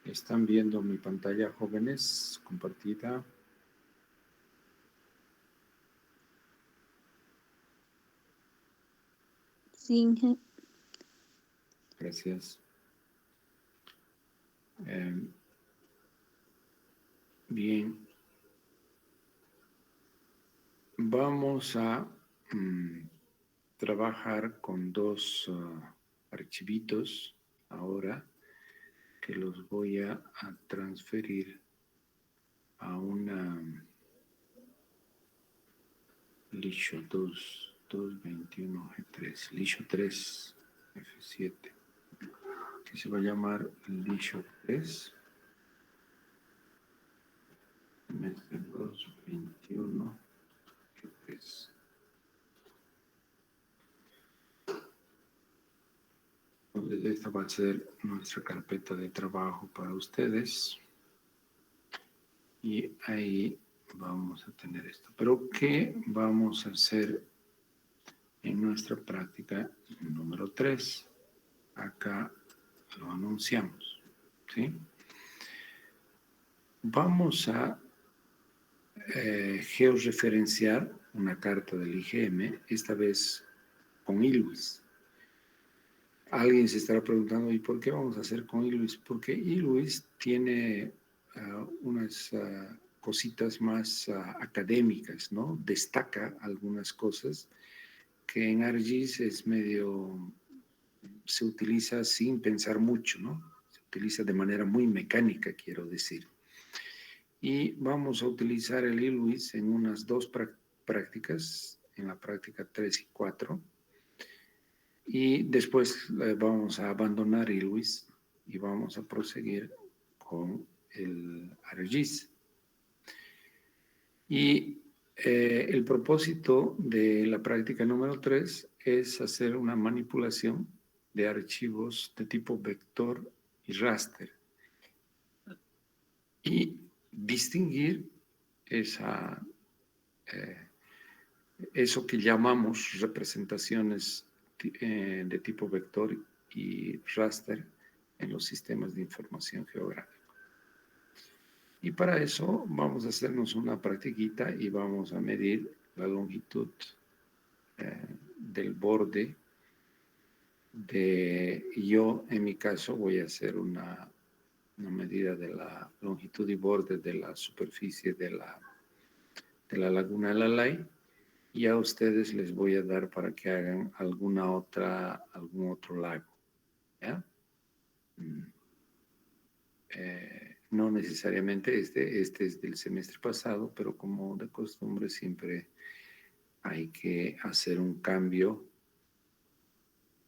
¿Están viendo mi pantalla, jóvenes? Compartida. Sí. Gracias. Bien. Vamos a trabajar con dos archivitos ahora que los voy a transferir a una Lisho 221G3, Lisho 3 F7, que se va a llamar Lisho 3 semestre 221 G3. Entonces, esta va a ser nuestra carpeta de trabajo para ustedes. Y ahí vamos a tener esto. Pero, ¿qué vamos a hacer en nuestra práctica número 3? Acá lo anunciamos, ¿sí? Vamos a georreferenciar una carta del IgM, esta vez con ILWIS. Alguien se estará preguntando, ¿y por qué vamos a hacer con ILWIS? Porque ILWIS tiene unas cositas más académicas, ¿no? Destaca algunas cosas que en ArcGIS es medio, se utiliza sin pensar mucho, ¿no? Se utiliza de manera muy mecánica, quiero decir. Y vamos a utilizar el ILWIS en unas dos prácticas, en la práctica 3 y 4. Y después vamos a abandonar ILWIS y vamos a proseguir con el ArcGIS. Y el propósito de la práctica número 3 es hacer una manipulación de archivos de tipo vector y raster y distinguir eso que llamamos representaciones de tipo vector y raster en los sistemas de información geográfica. Y para eso vamos a hacernos una practiquita y vamos a medir la longitud del borde yo en mi caso voy a hacer una medida de la longitud y borde de la superficie de la laguna de Lalay, y a ustedes les voy a dar para que hagan algún otro lago, ¿ya? No necesariamente este es del semestre pasado, pero como de costumbre siempre hay que hacer un cambio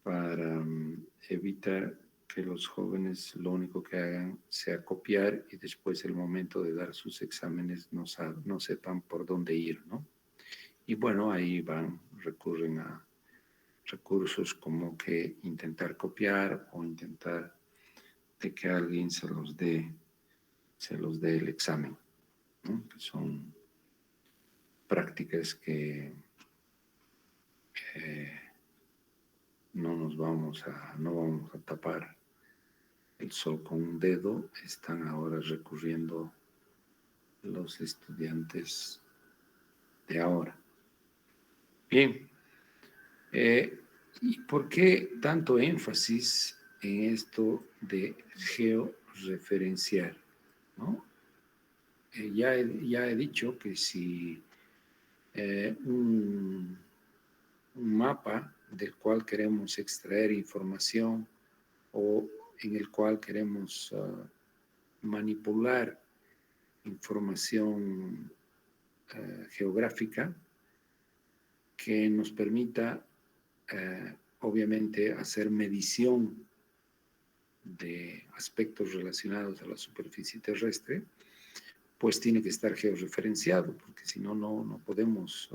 para evitar que los jóvenes lo único que hagan sea copiar y después el momento de dar sus exámenes no sepan por dónde ir, ¿no? Y bueno, ahí recurren a recursos como que intentar copiar o intentar de que alguien se los dé el examen, ¿no? Que son prácticas que no vamos a tapar el sol con un dedo. Están ahora recurriendo los estudiantes de ahora. Bien, ¿y por qué tanto énfasis en esto de georreferenciar, ¿no? Ya he dicho que si un mapa del cual queremos extraer información o en el cual queremos manipular información geográfica que nos permita obviamente hacer medición de aspectos relacionados a la superficie terrestre, pues tiene que estar georreferenciado, porque si no, no podemos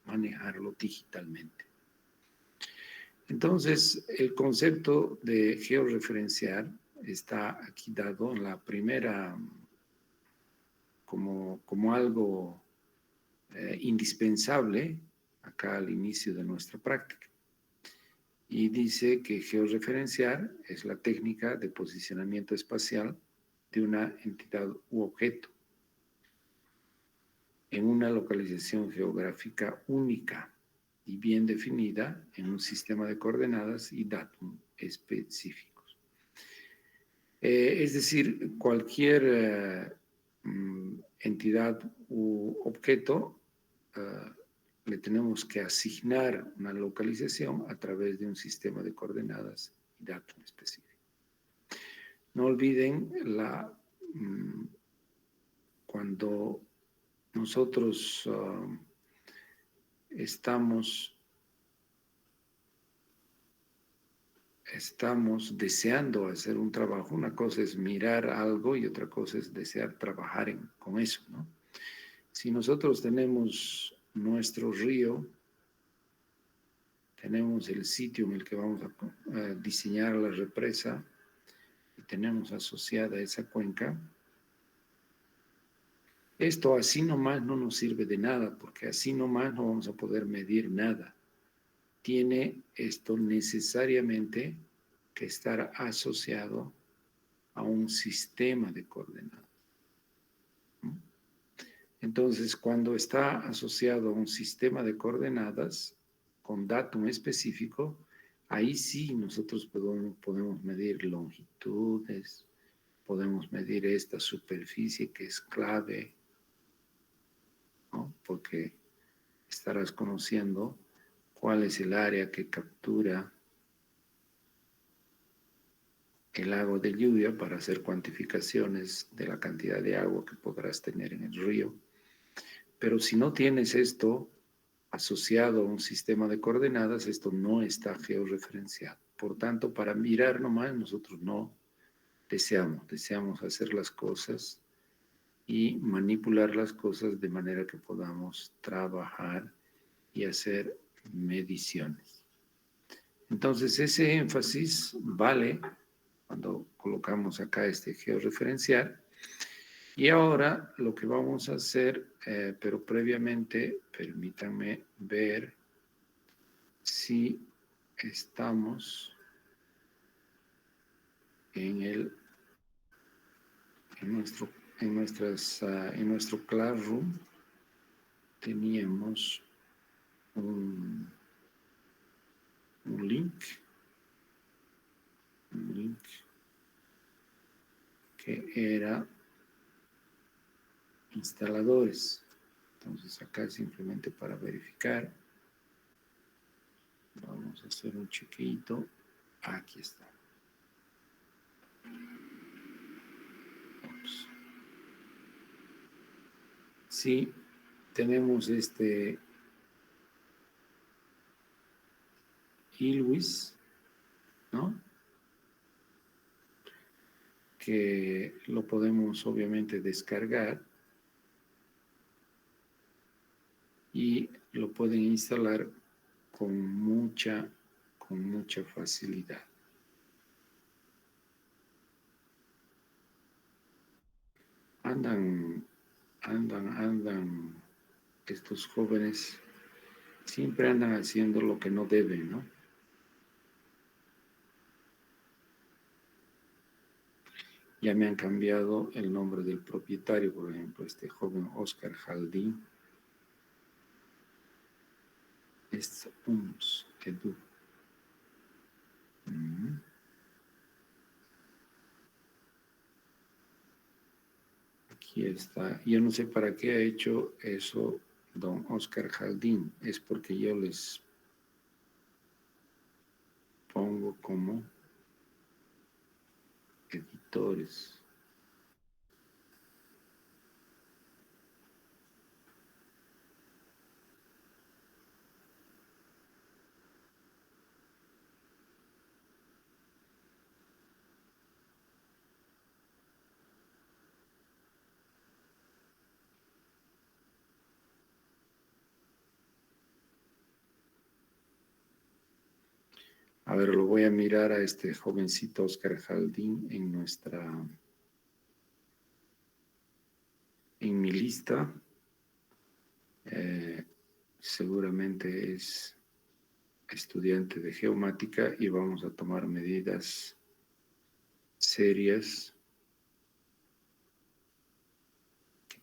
manejarlo digitalmente. Entonces, el concepto de georreferenciar está aquí dado en la primera como algo indispensable acá al inicio de nuestra práctica. Y dice que georreferenciar es la técnica de posicionamiento espacial de una entidad u objeto en una localización geográfica única y bien definida en un sistema de coordenadas y datos específicos. Es decir, cualquier entidad u objeto le tenemos que asignar una localización a través de un sistema de coordenadas y datos específicos. No olviden cuando nosotros estamos deseando hacer un trabajo, una cosa es mirar algo y otra cosa es desear trabajar con eso, ¿no? Si nosotros tenemos nuestro río, tenemos el sitio en el que vamos a diseñar la represa y tenemos asociada esa cuenca, esto así nomás no nos sirve de nada, porque así nomás no vamos a poder medir nada. Tiene esto necesariamente que estar asociado a un sistema de coordenadas. Entonces, cuando está asociado a un sistema de coordenadas con datum específico, ahí sí nosotros podemos medir longitudes, podemos medir esta superficie que es clave, ¿no? Porque estarás conociendo cuál es el área que captura el lago de lluvia para hacer cuantificaciones de la cantidad de agua que podrás tener en el río. Pero si no tienes esto asociado a un sistema de coordenadas, esto no está georreferenciado. Por tanto, para mirar nomás, nosotros no deseamos hacer las cosas y manipular las cosas de manera que podamos trabajar y hacer mediciones. Entonces, ese énfasis vale cuando colocamos acá este georreferenciar. Y ahora lo que vamos a hacer, pero previamente, permítanme ver si estamos en nuestro Classroom. Teníamos un link que era instaladores. Entonces acá simplemente para verificar vamos a hacer un chequeito. Aquí está. Ups. Sí, tenemos este ILWIS, ¿no? Que lo podemos obviamente descargar y lo pueden instalar con mucha facilidad. Andan estos jóvenes, siempre andan haciendo lo que no deben, ¿no? Ya me han cambiado el nombre del propietario, por ejemplo, este joven Oscar Jaldín. Es Edu. Aquí está. Yo no sé para qué ha hecho eso don Oscar Jaldín. Es porque yo les pongo como editores. A ver, lo voy a mirar a este jovencito Oscar Jaldín en mi lista. Seguramente es estudiante de geomática y vamos a tomar medidas serias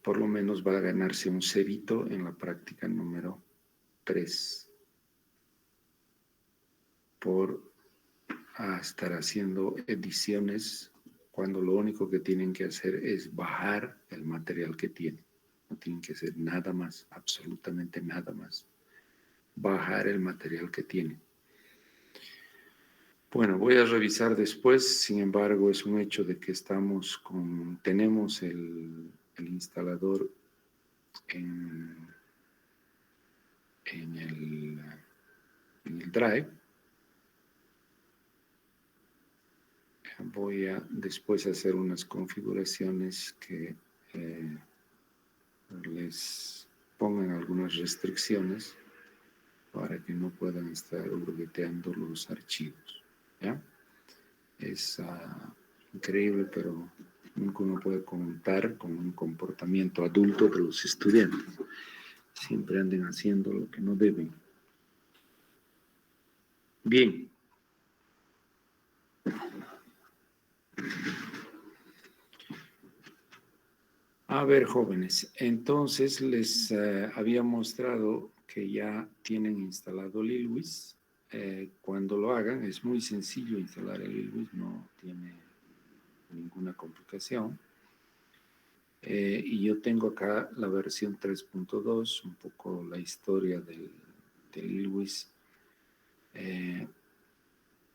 por lo menos va a ganarse un cerito en la práctica número 3 por estar haciendo ediciones cuando lo único que tienen que hacer es bajar el material que tienen. No tienen que hacer nada más, absolutamente nada más. Bajar el material que tienen. Bueno, voy a revisar después, sin embargo, es un hecho de que tenemos el instalador en el Drive. Voy a después hacer unas configuraciones que les pongan algunas restricciones para que no puedan estar hurgueteando los archivos. ¿Ya? Es increíble, pero nunca uno puede contar con un comportamiento adulto de los estudiantes. Siempre anden haciendo lo que no deben. Bien. A ver, jóvenes, entonces les había mostrado que ya tienen instalado el ILWIS. Cuando lo hagan, es muy sencillo instalar el ILWIS, no tiene ninguna complicación. Y yo tengo acá la versión 3.2, un poco la historia del ILWIS.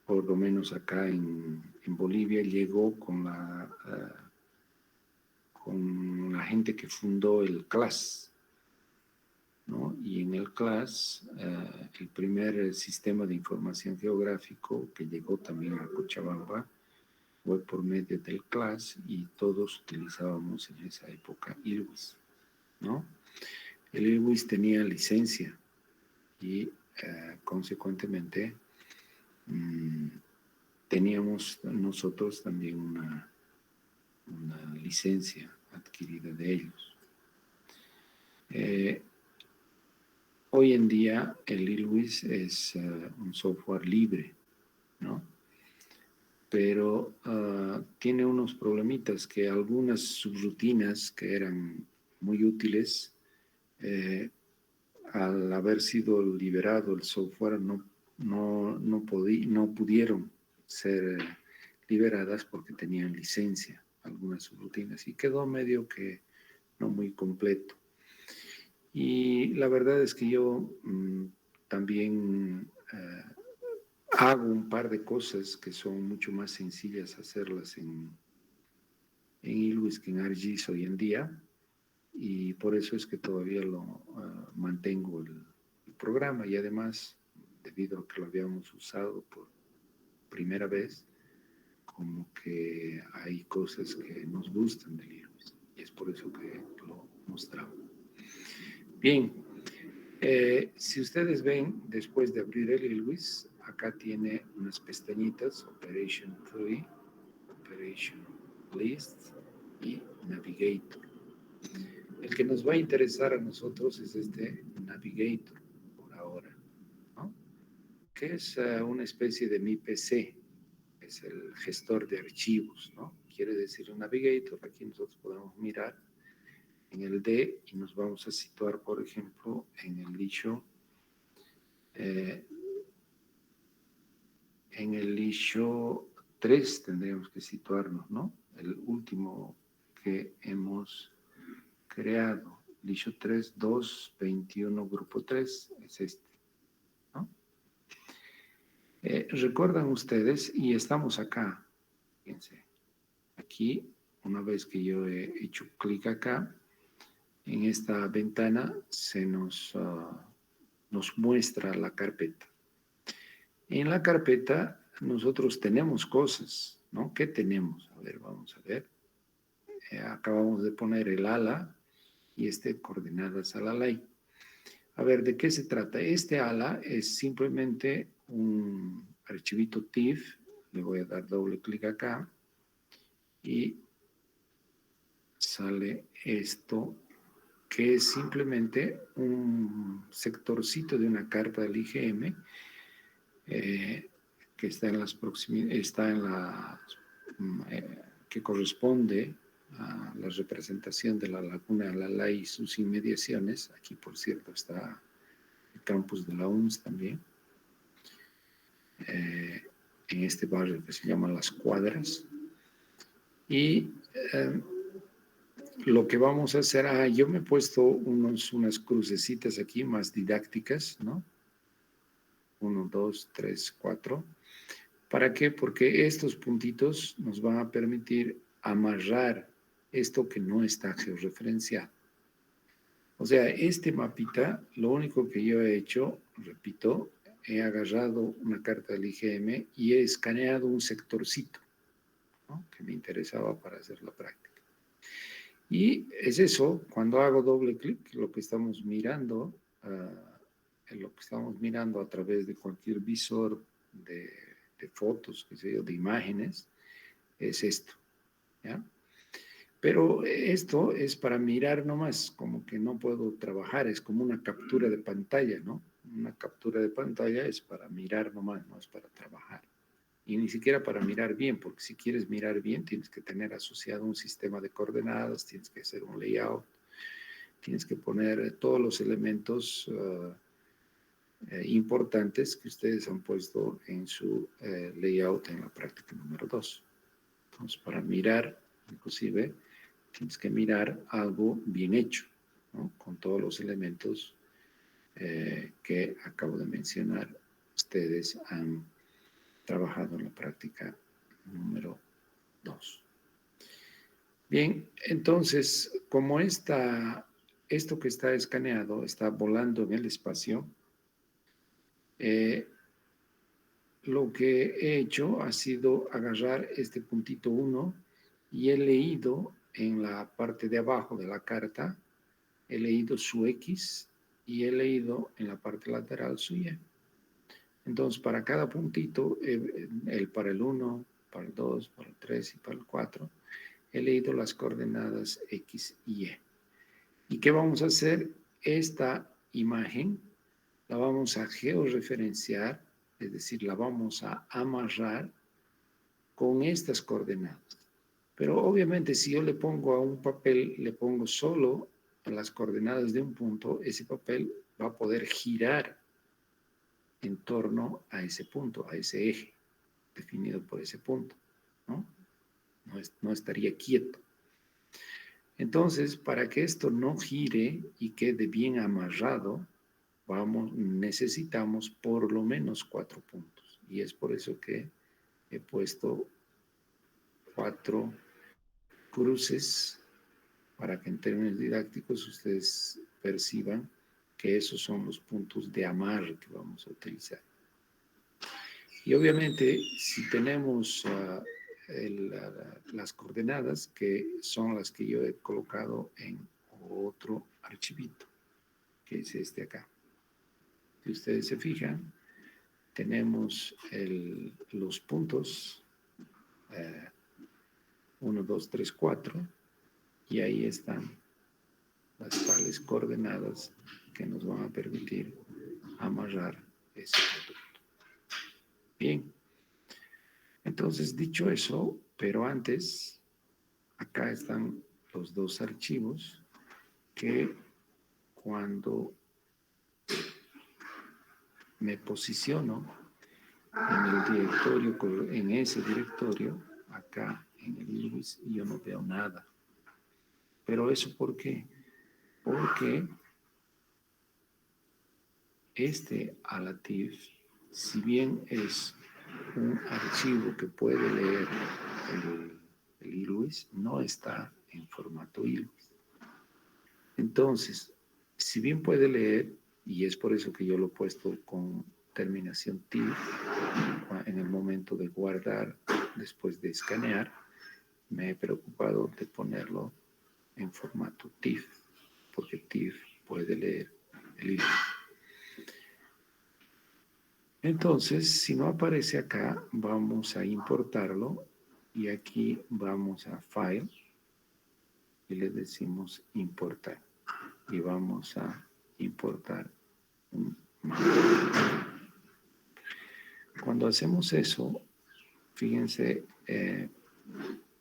Por lo menos acá en Bolivia llegó con la gente que fundó el CLAS, ¿no? Y en el CLAS, el primer sistema de información geográfico que llegó también a Cochabamba fue por medio del CLAS y todos utilizábamos en esa época ILWIS, ¿no? El ILWIS tenía licencia y consecuentemente teníamos nosotros también una licencia adquirida de ellos. Hoy en día el ILWIS es un software libre, ¿no? Pero tiene unos problemitas que algunas subrutinas que eran muy útiles, al haber sido liberado el software no pudieron ser liberadas porque tenían licencia, algunas subrutinas, y quedó medio que no muy completo. Y la verdad es que yo también hago un par de cosas que son mucho más sencillas hacerlas en ILWIS que en ArcGIS hoy en día, y por eso es que todavía lo mantengo el programa, y además, debido a que lo habíamos usado por primera vez, como que hay cosas que nos gustan del ILWIS, y es por eso que lo mostramos. Bien, si ustedes ven, después de abrir el ILWIS, acá tiene unas pestañitas, Operation Tree, Operation List y Navigator. El que nos va a interesar a nosotros es este Navigator, por ahora, ¿no? Que es una especie de mi PC, es el gestor de archivos, ¿no? Quiere decir un Navigator, aquí nosotros podemos mirar en el D y nos vamos a situar, por ejemplo, en el issue 3 tendríamos que situarnos, ¿no? El último que hemos creado, el issue 3, 2, 21, grupo 3, es este, ¿no? Recuerdan ustedes, y estamos acá, fíjense, aquí, una vez que yo he hecho clic acá, en esta ventana se nos muestra la carpeta. En la carpeta nosotros tenemos cosas, ¿no? ¿Qué tenemos? A ver, vamos a ver. Acabamos de poner el ala y coordenadas al ALAI. A ver, ¿de qué se trata? Este ala es simplemente un archivito TIFF. Le voy a dar doble clic acá y sale esto, que es simplemente un sectorcito de una carta del IGM que está en las que corresponde a la representación de la laguna Lala y sus inmediaciones. Aquí, por cierto, está el campus de la UNS también. En este barrio que se llama Las Cuadras. Y lo que vamos a hacer, yo me he puesto unas crucecitas aquí más didácticas, ¿no? 1, 2, 3, 4. ¿Para qué? Porque estos puntitos nos van a permitir amarrar esto que no está georreferenciado. O sea, este mapita, lo único que yo he hecho, repito, he agarrado una carta del IGM y he escaneado un sectorcito, ¿no?, que me interesaba para hacer la práctica. Y es eso, cuando hago doble clic, lo que estamos mirando a través de cualquier visor de fotos, qué sé yo, de imágenes, es esto, ¿ya? Pero esto es para mirar nomás, como que no puedo trabajar, es como una captura de pantalla, ¿no? Una captura de pantalla es para mirar nomás, no es para trabajar. Y ni siquiera para mirar bien, porque si quieres mirar bien tienes que tener asociado un sistema de coordenadas, tienes que hacer un layout, tienes que poner todos los elementos importantes que ustedes han puesto en su layout en la práctica número 2. Entonces, para mirar, inclusive, tienes que mirar algo bien hecho, ¿no?, con todos los elementos que acabo de mencionar. Ustedes han trabajado en la práctica número 2. Bien, entonces, como esto que está escaneado está volando en el espacio, lo que he hecho ha sido agarrar este puntito 1 y he leído en la parte de abajo de la carta, he leído su X y he leído en la parte lateral su Y. Entonces, para cada puntito, para el 1, para el 2, para el 3 y para el 4, he leído las coordenadas X y Y. ¿Y qué vamos a hacer? Esta imagen la vamos a georreferenciar, es decir, la vamos a amarrar con estas coordenadas. Pero obviamente si yo le pongo a un papel, le pongo solo las coordenadas de un punto, ese papel va a poder girar en torno a ese punto, a ese eje definido por ese punto, ¿no? No estaría quieto. Entonces, para que esto no gire y quede bien amarrado, necesitamos por lo menos 4 puntos. Y es por eso que he puesto 4 cruces para que en términos didácticos ustedes perciban que esos son los puntos de amarre que vamos a utilizar. Y obviamente, si tenemos las coordenadas, que son las que yo he colocado en otro archivito, que es este acá. Si ustedes se fijan, tenemos los puntos 1, 2, 3, 4, y ahí están las tales coordenadas que nos van a permitir amarrar ese producto. Bien, entonces dicho eso, pero antes, acá están los 2 archivos que cuando me posiciono en el directorio, en ese directorio, acá en el ILWIS, yo no veo nada. Pero eso ¿por qué? Porque este ALATIF, si bien es un archivo que puede leer el ILWIS, no está en formato ILWIS. Entonces, si bien puede leer, y es por eso que yo lo he puesto con terminación TIFF, en el momento de guardar, después de escanear, me he preocupado de ponerlo en formato TIFF, porque TIFF puede leer el ILWIS. Entonces, si no aparece acá, vamos a importarlo y aquí vamos a File y le decimos importar y vamos a importar un mapa. Cuando hacemos eso, fíjense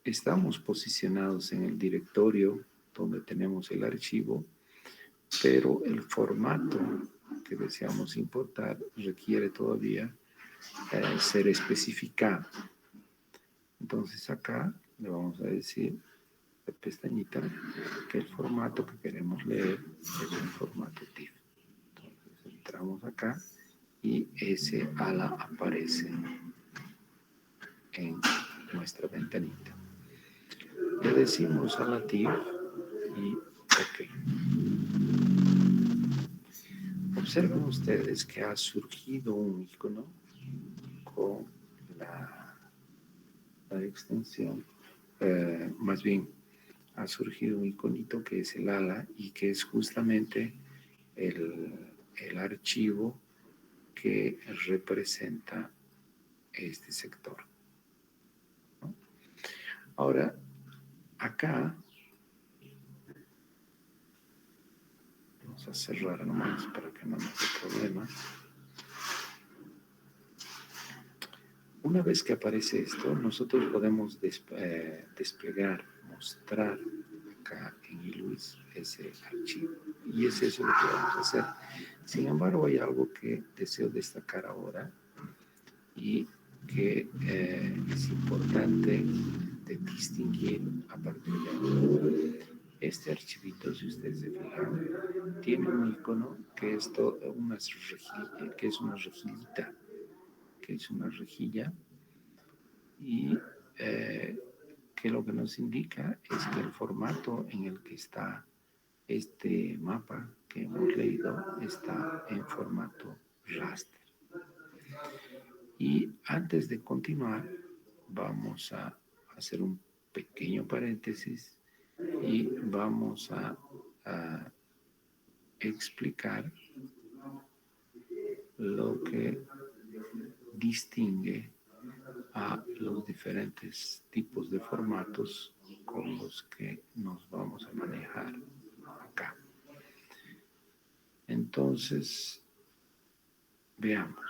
estamos posicionados en el directorio donde tenemos el archivo, pero el formato que deseamos importar requiere todavía ser especificado. Entonces acá le vamos a decir de pestañita que el formato que queremos leer es un formato TIFF. Entonces entramos acá y ese ala aparece en nuestra ventanita. Le decimos ala TIFF y OK. Observen ustedes que ha surgido un icono con la extensión, más bien ha surgido un iconito que es el ala y que es justamente el archivo que representa este sector, ¿no? Ahora, acá vamos a cerrar nomás para que no nos dé problema. Una vez que aparece esto, nosotros podemos desplegar, mostrar acá en iLuis ese archivo. Y es eso lo que vamos a hacer. Sin embargo, hay algo que deseo destacar ahora y que es importante de distinguir a partir de ahora. Este archivito, si ustedes se fijan, tiene un icono que es una rejillita, que es una rejilla, y que lo que nos indica es que el formato en el que está este mapa que hemos leído está en formato raster. Y antes de continuar, vamos a hacer un pequeño paréntesis y vamos a explicar lo que distingue a los diferentes tipos de formatos con los que nos vamos a manejar acá. Entonces, veamos.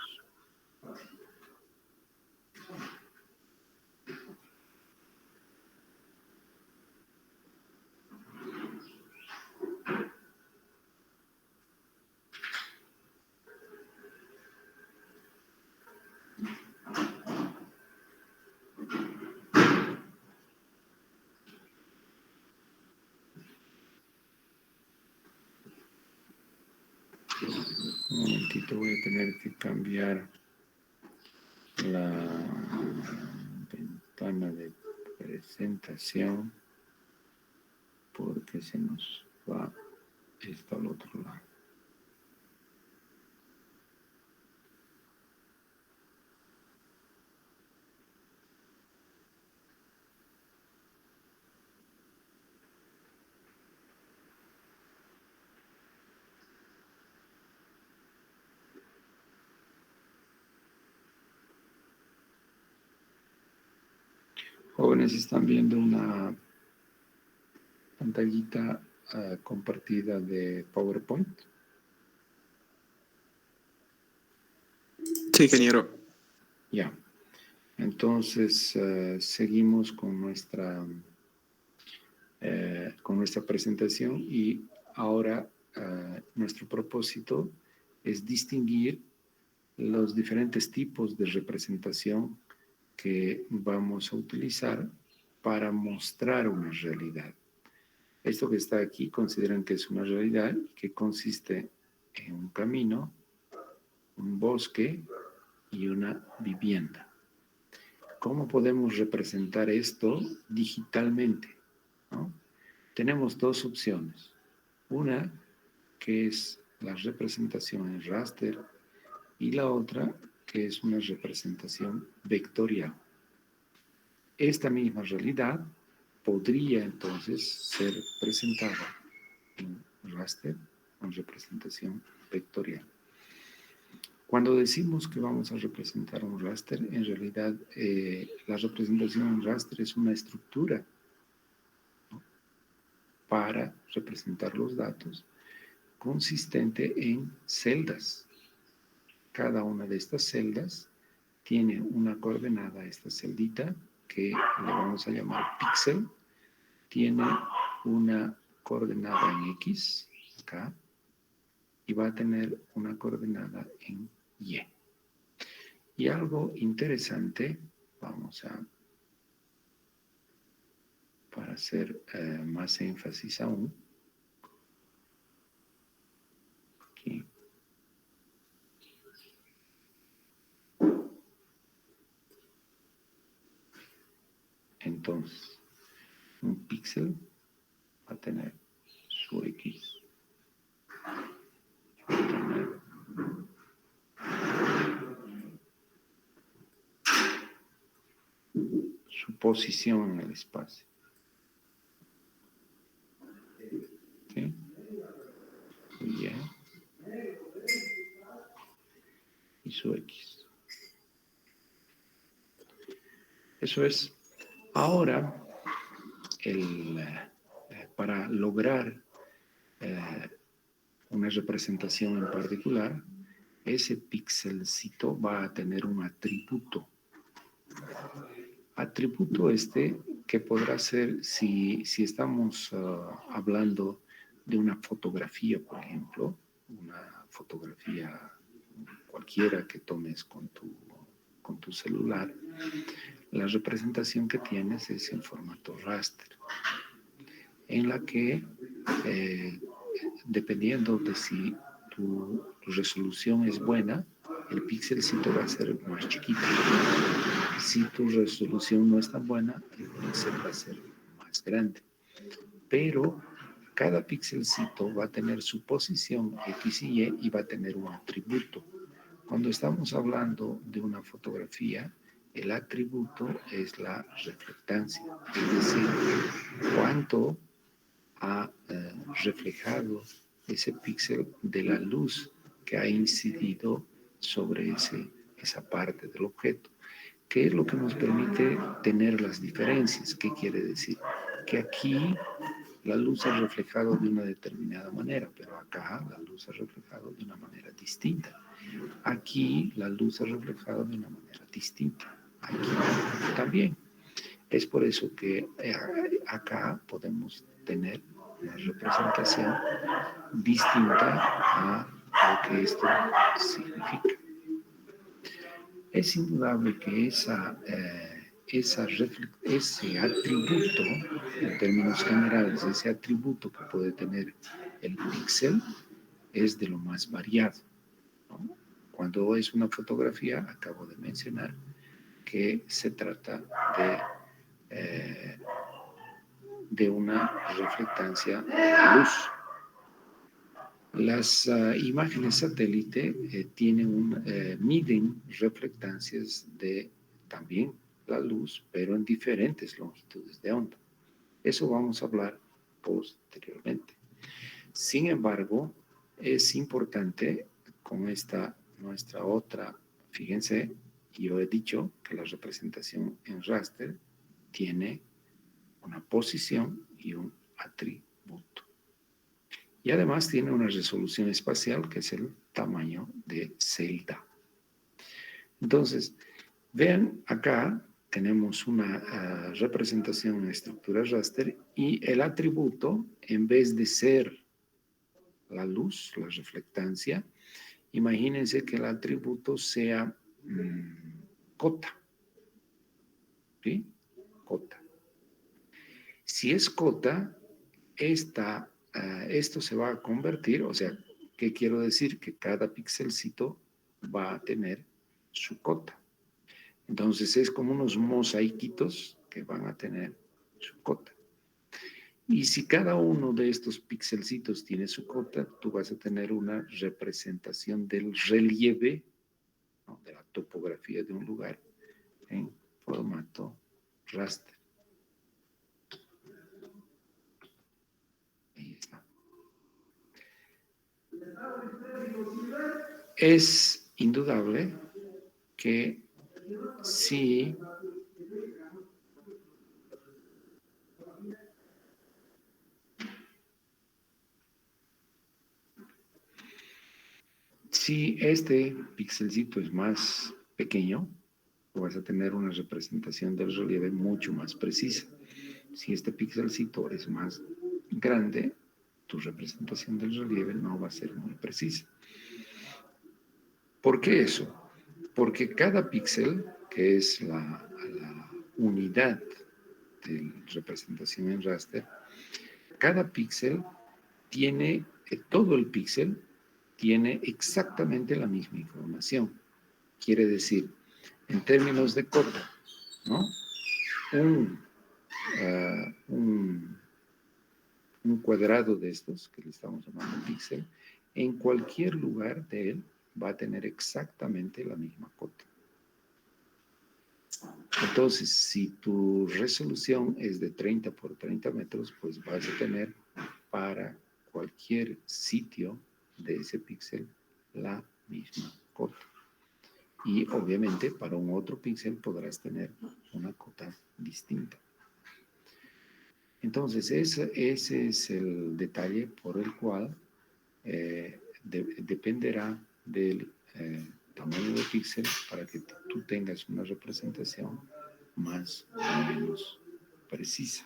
Un momentito, voy a tener que cambiar la ventana de presentación porque se nos va esto al otro lado. Jóvenes, están viendo una pantallita compartida de PowerPoint. Sí, ingeniero. Ya. Entonces, seguimos con nuestra presentación y ahora nuestro propósito es distinguir los diferentes tipos de representación que vamos a utilizar para mostrar una realidad. Esto que está aquí consideran que es una realidad que consiste en un camino, un bosque y una vivienda. ¿Cómo podemos representar esto digitalmente? ¿No? Tenemos dos opciones. Una que es la representación en raster y la otra que es una representación vectorial. Esta misma realidad podría entonces ser presentada en raster con representación vectorial. Cuando decimos que vamos a representar un raster, en realidad la representación en raster es una estructura, ¿no?, para representar los datos consistente en celdas. Cada una de estas celdas tiene una coordenada, esta celdita, que le vamos a llamar píxel tiene una coordenada en X, acá, y va a tener una coordenada en Y. Y algo interesante, vamos a, para hacer más énfasis aún, aquí. Entonces, un píxel va a tener su X, va a tener su posición en el espacio. ¿Sí? Y y su X. Eso es. Ahora, para lograr una representación en particular, ese pixelcito va a tener un atributo. Atributo este que podrá ser, si estamos hablando de una fotografía, por ejemplo, una fotografía cualquiera que tomes con tu celular, la representación que tienes es en formato raster, en la que dependiendo de si tu resolución es buena, el píxelcito va a ser más chiquito. Si tu resolución no es tan buena, el píxel va a ser más grande. Pero cada píxelcito va a tener su posición X y Y y va a tener un atributo. Cuando estamos hablando de una fotografía, el atributo es la reflectancia, es decir, cuánto ha reflejado ese píxel de la luz que ha incidido sobre esa parte del objeto. ¿Qué es lo que nos permite tener las diferencias? ¿Qué quiere decir? Que aquí la luz ha reflejado de una determinada manera, pero acá la luz ha reflejado de una manera distinta. Aquí la luz ha reflejado de una manera distinta. Aquí también. Es por eso que acá podemos tener una representación distinta a lo que esto significa. Es indudable que ese atributo, en términos generales, ese atributo que puede tener el píxel es de lo más variado, ¿no? Cuando es una fotografía, acabo de mencionar que se trata de una reflectancia de la luz. Las imágenes satélite miden reflectancias de también la luz, pero en diferentes longitudes de onda. Eso vamos a hablar posteriormente. Sin embargo, es importante con nuestra otra, fíjense, yo he dicho que la representación en raster tiene una posición y un atributo. Y además tiene una resolución espacial que es el tamaño de celda. Entonces, vean acá tenemos una representación en estructura raster y el atributo, en vez de ser la luz, la reflectancia, imagínense que el atributo sea cota. ¿Sí? Cota. Si es cota, esto se va a convertir, o sea, ¿qué quiero decir? Que cada pixelcito va a tener su cota. Entonces es como unos mosaiquitos que van a tener su cota. Y si cada uno de estos pixelcitos tiene su cota, tú vas a tener una representación del relieve, ¿no?, de la topografía de un lugar en formato raster. Ahí está. Es indudable que si este pixelcito es más pequeño, tú vas a tener una representación del relieve mucho más precisa. Si este píxelcito es más grande, tu representación del relieve no va a ser muy precisa. ¿Por qué eso? Porque cada píxel, que es la unidad de representación en raster, cada píxel tiene, todo el píxel tiene exactamente la misma información. Quiere decir, en términos de cota, ¿no? Un cuadrado de estos, que le estamos llamando píxel, en cualquier lugar de él va a tener exactamente la misma cota. Entonces, si tu resolución es de 30 por 30 metros, pues vas a tener para cualquier sitio de ese píxel la misma cota. Y obviamente para un otro píxel podrás tener una cota distinta. Entonces, ese es el detalle por el cual dependerá del tamaño de píxel para que tú tengas una representación más o menos precisa,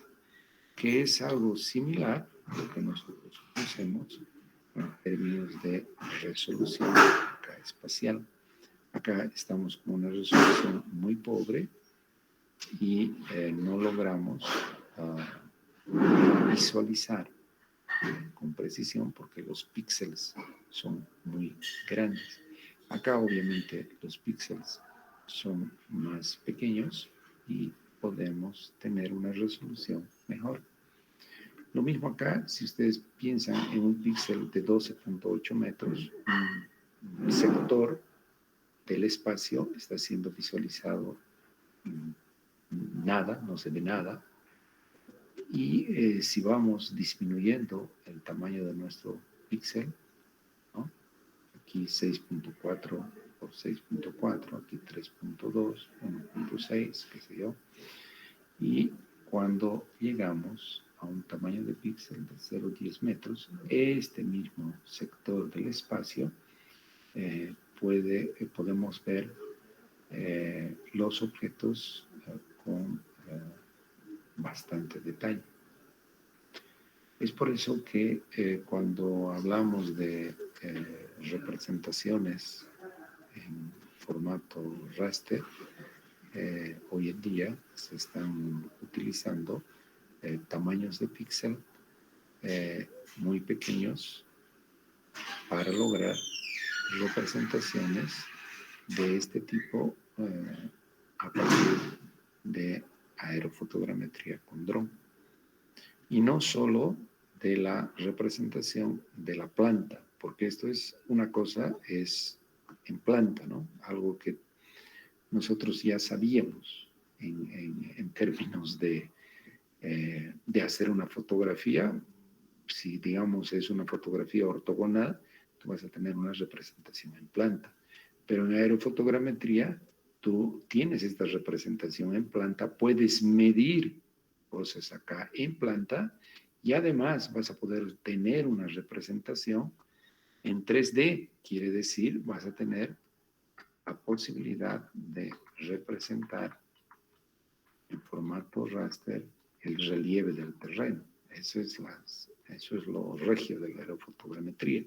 que es algo similar a lo que nosotros hacemos en términos de resolución acá espacial. Acá estamos con una resolución muy pobre y no logramos visualizar con precisión porque los píxeles son muy grandes. Acá obviamente los píxeles son más pequeños y podemos tener una resolución mejor. Lo mismo acá, si ustedes piensan en un píxel de 12.8 metros, un sector del espacio está siendo visualizado nada, no se ve nada. Y si vamos disminuyendo el tamaño de nuestro píxel, ¿no? Aquí 6.4 por 6.4, aquí 3.2, 1.6, qué sé yo. Y cuando llegamos a un tamaño de píxel de 0,10 metros, este mismo sector del espacio podemos ver los objetos con bastante detalle. Es por eso que cuando hablamos de representaciones en formato raster, hoy en día se están utilizando tamaños de píxel muy pequeños para lograr representaciones de este tipo a partir de aerofotogrametría con dron. Y no solo de la representación de la planta, porque esto es una cosa, es en planta, ¿no? Algo que nosotros ya sabíamos en términos de hacer una fotografía. Si, digamos, es una fotografía ortogonal, tú vas a tener una representación en planta. Pero en aerofotogrametría, tú tienes esta representación en planta, puedes medir cosas acá en planta y además vas a poder tener una representación en 3D. Quiere decir, vas a tener la posibilidad de representar en formato raster el relieve del terreno. Eso es lo regio de la aerofotogrametría,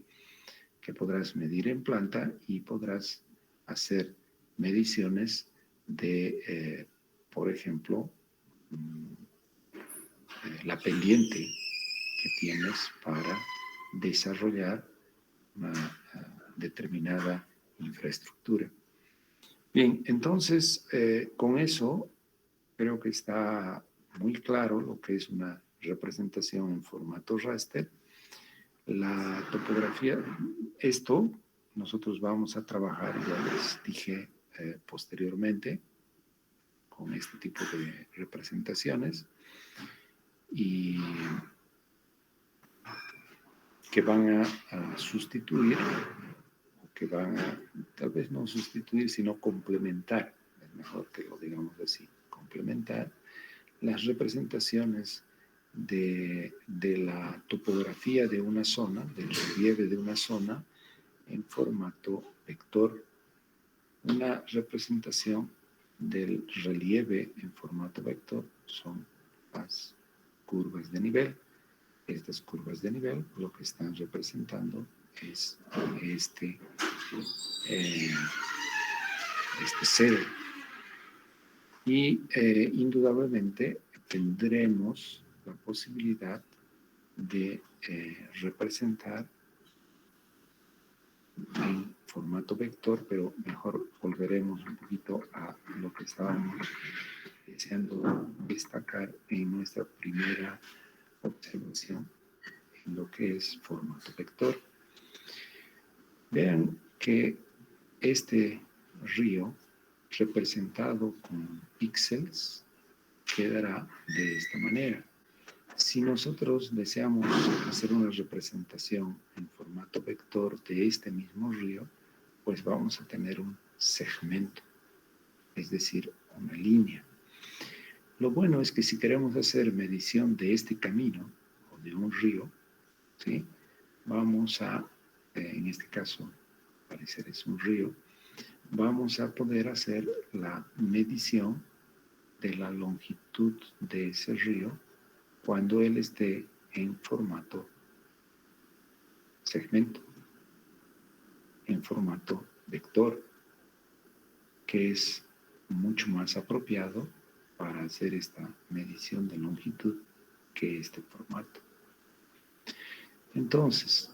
que podrás medir en planta y podrás hacer mediciones de, por ejemplo, la pendiente que tienes para desarrollar una determinada infraestructura. Bien, entonces, con eso creo que está muy claro lo que es una representación en formato raster. La topografía, esto nosotros vamos a trabajar, ya les dije posteriormente, con este tipo de representaciones y que van a sustituir, o que van a, tal vez no sustituir, sino complementar, es mejor que lo digamos así, complementar las representaciones de la topografía de una zona, del relieve de una zona, en formato vector. Una representación del relieve en formato vector son las curvas de nivel. Estas curvas de nivel lo que están representando es este cero. Y indudablemente tendremos la posibilidad de representar en formato vector, pero mejor volveremos un poquito a lo que estábamos deseando destacar en nuestra primera observación en lo que es formato vector. Vean que este río representado con píxeles quedará de esta manera. Si nosotros deseamos hacer una representación en formato vector de este mismo río, pues vamos a tener un segmento, es decir, una línea. Lo bueno es que si queremos hacer medición de este camino o de un río, ¿sí? Vamos a, en este caso, parecer es un río, vamos a poder hacer la medición de la longitud de ese río cuando él esté en formato segmento, en formato vector, que es mucho más apropiado para hacer esta medición de longitud que este formato. Entonces,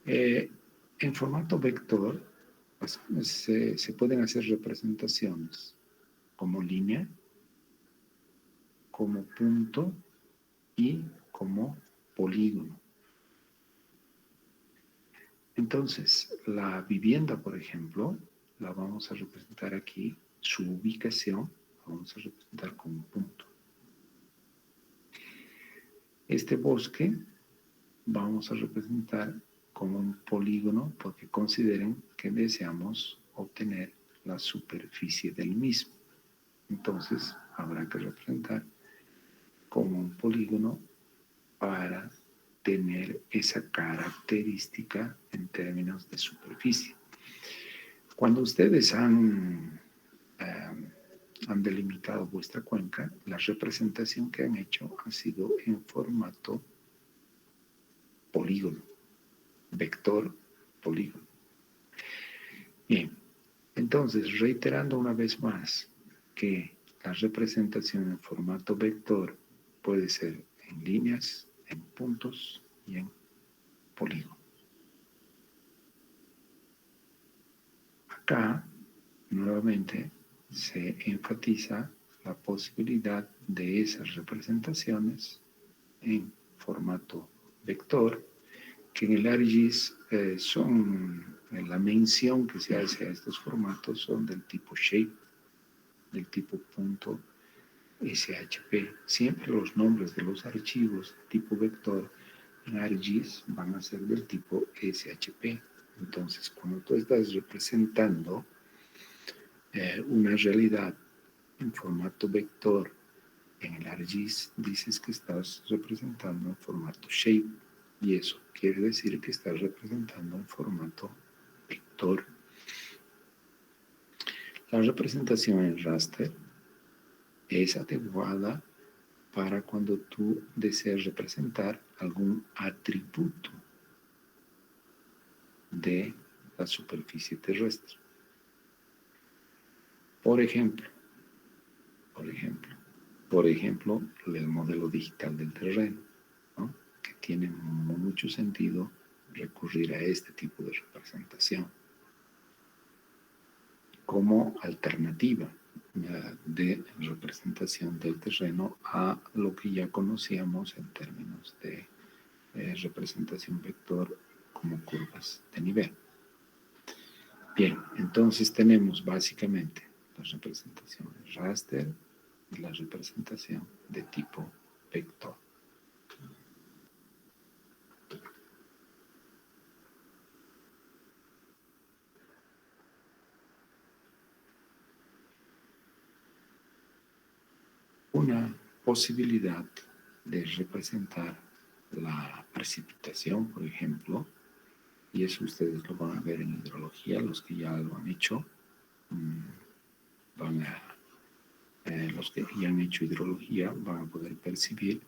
en formato vector pues, se pueden hacer representaciones como línea, como punto y como polígono. Entonces, la vivienda, por ejemplo, la vamos a representar aquí, su ubicación, la vamos a representar como un punto. Este bosque vamos a representar como un polígono porque consideren que deseamos obtener la superficie del mismo. Entonces, habrá que representar como un polígono para tener esa característica en términos de superficie. Cuando ustedes han delimitado vuestra cuenca, la representación que han hecho ha sido en formato polígono, vector polígono. Bien, entonces, reiterando una vez más que la representación en formato vector puede ser en líneas, en puntos y en polígono. Acá, nuevamente, se enfatiza la posibilidad de esas representaciones en formato vector, que en el ArcGIS la mención que se hace a estos formatos son del tipo shape, del tipo .shp. Siempre los nombres de los archivos tipo vector en ArcGIS van a ser del tipo shp. Entonces, cuando tú estás representando una realidad en formato vector en el ArcGIS, dices que estás representando en formato shape, y eso quiere decir que estás representando en formato vector. La representación en raster es adecuada para cuando tú deseas representar algún atributo de la superficie terrestre. Por ejemplo, el modelo digital del terreno, ¿no? Que tiene mucho sentido recurrir a este tipo de representación como alternativa de representación del terreno a lo que ya conocíamos en términos de representación vector como curvas de nivel. Bien, entonces tenemos básicamente la representación raster y la representación de tipo vector. Una posibilidad de representar la precipitación, por ejemplo, y eso ustedes lo van a ver en hidrología, los que ya lo han hecho van a los que ya han hecho hidrología van a poder percibir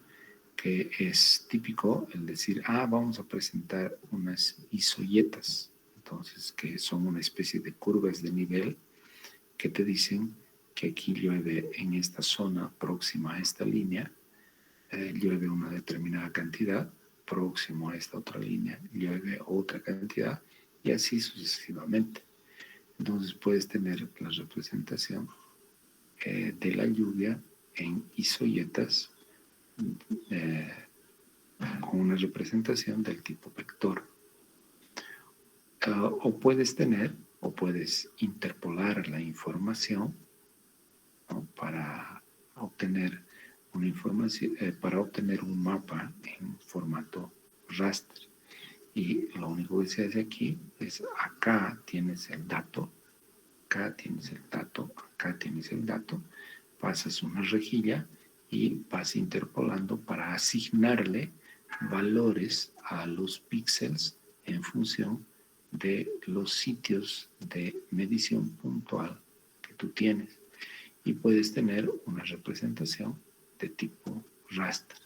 que es típico el decir, vamos a presentar unas isoyetas, entonces que son una especie de curvas de nivel que te dicen que aquí llueve en esta zona próxima a esta línea, llueve una determinada cantidad, próximo a esta otra línea llueve otra cantidad y así sucesivamente. Entonces puedes tener la representación de la lluvia en isoyetas con una representación del tipo vector. O puedes interpolar la información, ¿no?, para obtener una información, para obtener un mapa en formato raster. Y lo único que se hace aquí es acá tienes el dato, acá tienes el dato, acá tienes el dato, pasas una rejilla y vas interpolando para asignarle valores a los píxeles en función de los sitios de medición puntual que tú tienes. Y puedes tener una representación de tipo raster,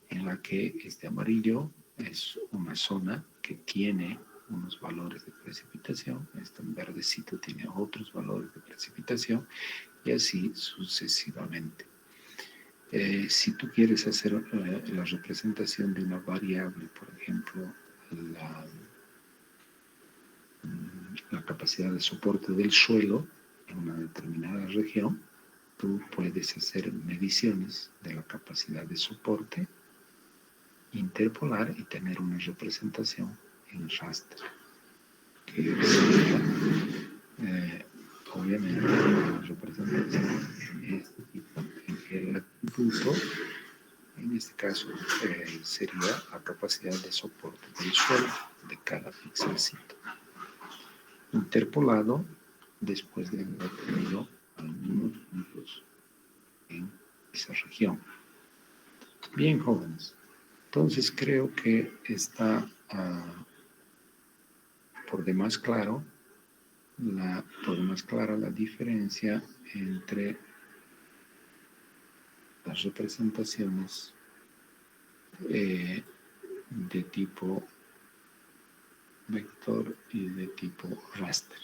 en la que este amarillo es una zona que tiene unos valores de precipitación, este verdecito tiene otros valores de precipitación, y así sucesivamente. Si tú quieres hacer la representación de una variable, por ejemplo, la capacidad de soporte del suelo en una determinada región, tú puedes hacer mediciones de la capacidad de soporte, interpolar y tener una representación en raster. Que sería, obviamente, una representación de este tipo, en que el atributo, en este caso, sería la capacidad de soporte del suelo de cada pixelcito, interpolado después de haber tenido algunos puntos en esa región. Bien, jóvenes. Entonces creo que está por demás clara la diferencia entre las representaciones de tipo vector y de tipo raster.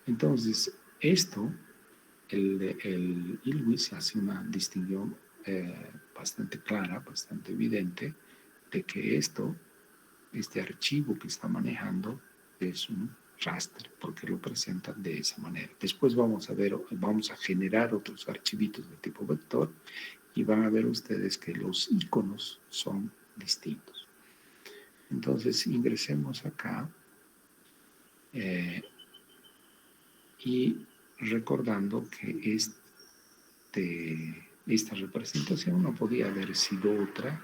Entonces, esto, el ILWIS hace una distinción bastante clara, bastante evidente, de que este archivo que está manejando es un raster, porque lo presenta de esa manera. Después vamos a generar otros archivitos de tipo vector y van a ver ustedes que los iconos son distintos. Entonces ingresemos acá y recordando que esta representación no podía haber sido otra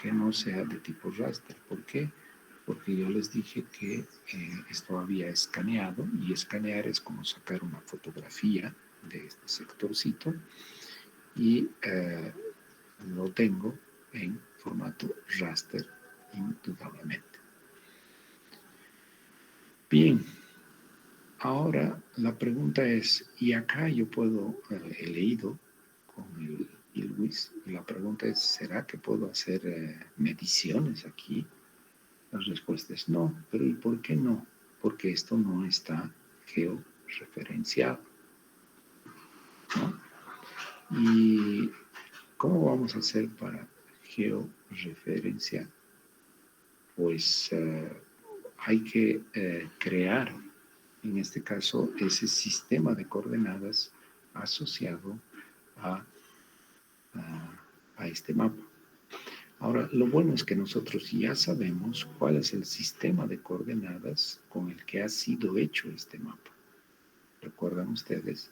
que no sea de tipo raster. ¿Por qué? Porque yo les dije que esto había escaneado, y escanear es como sacar una fotografía de este sectorcito y lo tengo en formato raster indudablemente. Bien, ahora la pregunta es, y acá yo he leído con el ILWIS, y la pregunta es, ¿será que puedo hacer mediciones aquí? La respuesta es no, pero ¿y por qué no? Porque esto no está georreferenciado, ¿no? ¿Y cómo vamos a hacer para georreferenciar? Pues hay que crear, en este caso, ese sistema de coordenadas asociado a este mapa. Ahora, lo bueno es que nosotros ya sabemos cuál es el sistema de coordenadas con el que ha sido hecho este mapa. Recuerdan ustedes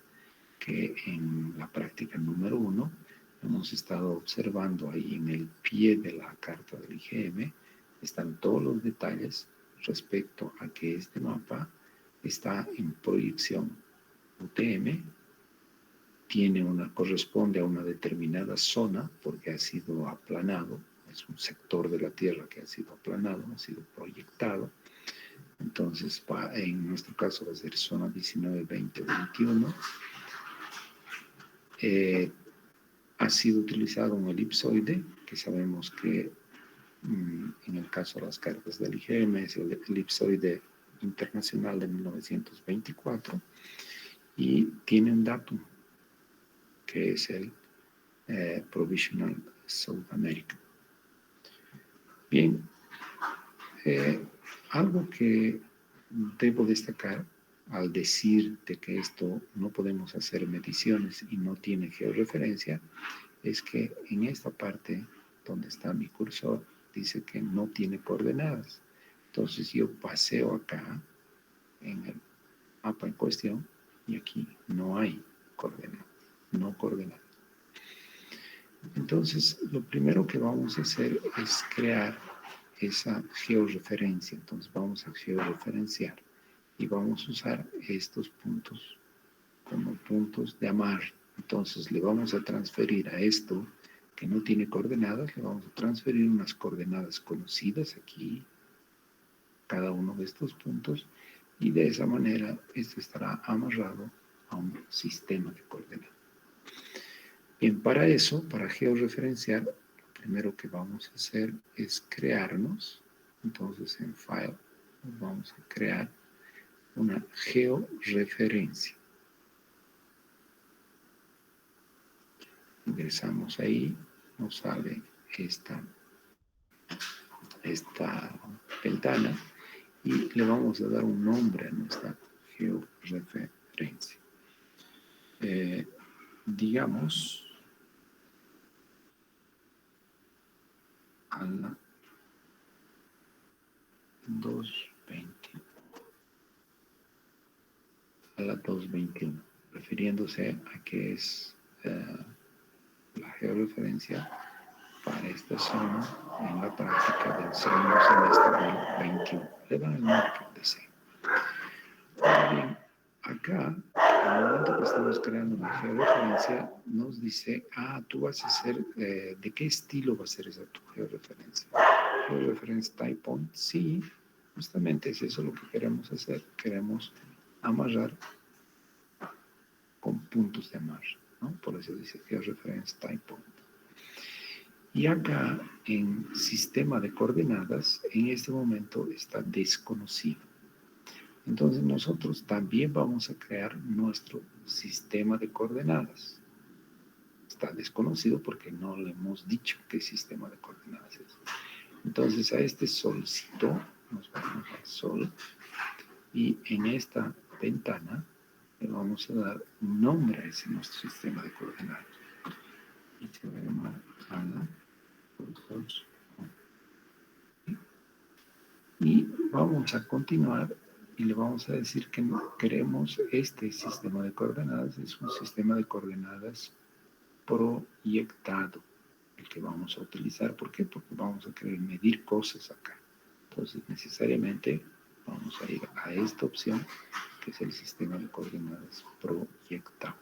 que en la práctica número 1 hemos estado observando ahí en el pie de la carta del IGM, están todos los detalles respecto a que este mapa está en proyección UTM, corresponde a una determinada zona porque ha sido aplanado, es un sector de la Tierra que ha sido aplanado, ha sido proyectado. Entonces, en nuestro caso va a ser zona 19, 20, 21. ha sido utilizado un elipsoide, que sabemos que en el caso de las cartas del IGM es el elipsoide internacional de 1924, y tiene un datum, que es el Provisional South America. Bien, algo que debo destacar al decir de que esto no podemos hacer mediciones y no tiene georreferencia, es que en esta parte donde está mi cursor dice que no tiene coordenadas. Entonces yo paseo acá en el mapa en cuestión y aquí no hay coordenadas, no coordenadas. Entonces lo primero que vamos a hacer es crear esa georreferencia. Entonces vamos a georreferenciar y vamos a usar estos puntos como puntos de amarre. Entonces le vamos a transferir a esto que no tiene coordenadas, le vamos a transferir unas coordenadas conocidas aquí, cada uno de estos puntos, y de esa manera esto estará amarrado a un sistema de coordenadas. Bien, para eso, para georreferenciar, lo primero que vamos a hacer es crearnos. Entonces en File vamos a crear una georreferencia. Ingresamos ahí, nos sale esta ventana y le vamos a dar un nombre a nuestra georreferencia. Digamos a la 221, refiriéndose a que es la georreferencia para esta zona en la práctica del segundo semestre del 21. Le dan el nombre que deseen. Ahora bien, acá, en el momento que estamos creando una georreferencia, nos dice, tú vas a hacer, ¿de qué estilo va a ser esa tu georreferencia? Georeference type point, sí, justamente es eso lo que queremos hacer. Queremos amarrar con puntos de amarre, ¿no? Por eso dice georeference type point. Y acá en sistema de coordenadas, en este momento está desconocido. Entonces nosotros también vamos a crear nuestro sistema de coordenadas. Está desconocido porque no le hemos dicho qué sistema de coordenadas es. Entonces a este solcito nos vamos a sol y en esta ventana le vamos a dar un nombre a ese nuestro sistema de coordenadas. Y se va a llamar Ana. Y vamos a continuar y le vamos a decir que queremos este sistema de coordenadas. Es un sistema de coordenadas proyectado el que vamos a utilizar. ¿Por qué? Porque vamos a querer medir cosas acá. Entonces necesariamente vamos a ir a esta opción que es el sistema de coordenadas proyectado.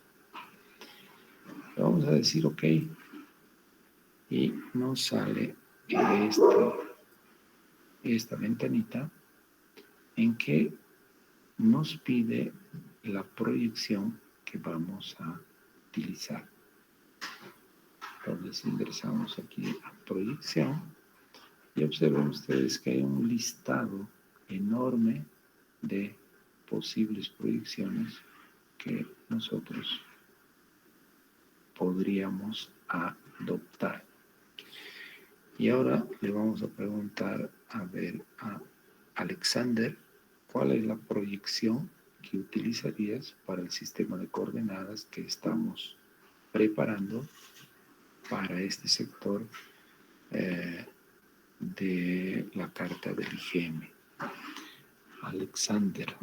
Le vamos a decir OK y nos sale esta ventanita en que nos pide la proyección que vamos a utilizar. Entonces ingresamos aquí a proyección y observen ustedes que hay un listado enorme de posibles proyecciones que nosotros podríamos adoptar. Y ahora le vamos a preguntar a Alexander, ¿cuál es la proyección que utilizarías para el sistema de coordenadas que estamos preparando para este sector de la carta del IGM? Alexander.